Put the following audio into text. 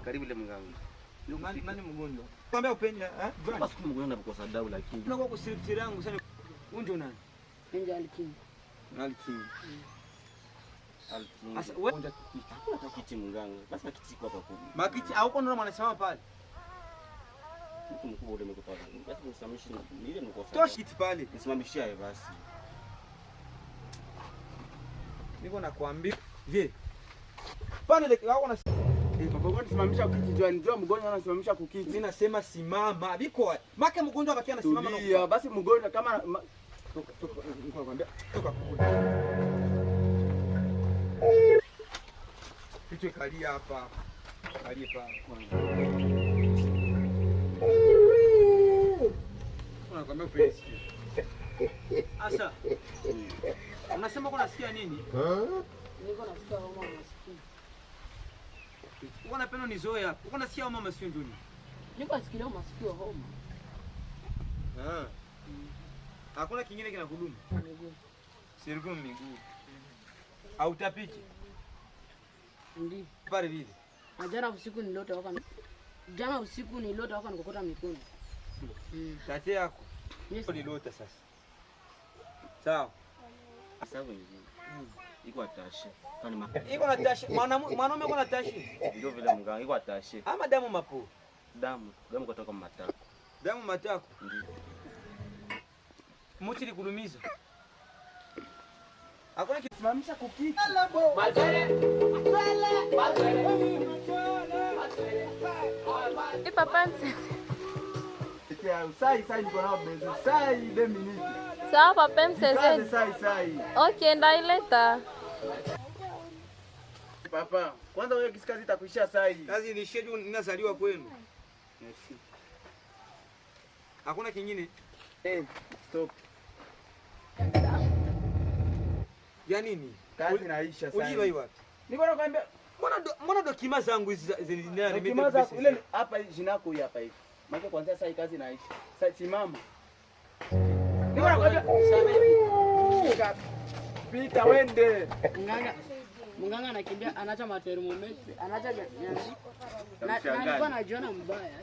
Karibu ile mganga. Nani mgonjwa? Kwambia upenya, Basi mgonjwa anapokosa dawa lakini. Unakuwa kusiripsiri yangu sana. Unjo nani? Nje alikinga. Alikinga. Alkingi. Sasa wewe Hakuna kiti mganga. Basi kiti kwa hapo. makiti au kono mwanasema pale. Mtu mkubwa ule mko pale. Basi nisimamishi ile mko sawa. Toshi kiti pale. Nisimamishia yeye basi. Niko nakwambia. Je. Pale wao na Baba nisimamisha kiti jua njoo mgonjwa anasimamisha kukiti. mimi nasema simama. Biko. Make mgonjwa bakia anasimama na Tulia, basi mgonjwa kama toka nikwambia. Toka. Kitu kalia hapa. Kalia hapa. Unakwambia upesi. Asa. Unasema uko nasikia nini? Niko nasikia homa masikio. Uko napenda nizoe hapo. Uko nasikia homa masikio njoni. Niko nasikia masikio homa. Hakuna kingine kinakudumu. Miguu. Sirigumu miguu. Au tapiki. Ndi. Pale vile. Jana usiku nilota waka nikokota mikono. Tate yako. Yes. Nilota sasa. Sawa. Sawa hivi. Iko atashe. Kwani Iko na tashi. Mwanaume iko na tashi. ndio vile mganga iko atashe. Ama damu mapo. Damu kutoka matako. Damu matako. Ndio. Mochi likulumiza. Hakuna simamisha kukiti. Papa msese. Sai niko nao bezi. Sai 2 minutes. Sawa papa msese. Sai. Okay, ndaileta. Papa, kwanza wewe kazi itakuishia sai. kazi ni shedu ninazaliwa kwenu. Merci. Hakuna kingine. Stop. Ya nini? Kazi inaisha sai. Ujiwa wapi? Niko nakwambia Mbona dokima zangu hizi zinina Ukimaza ile hapa jina yako hapa hivi. Maana kwanza sai kazi inaisha. Sasa simama. Niko nakwambia pita wende. Mganga anakimbia anacha mathermometri, anacha na nilikuwa najiona mbaya.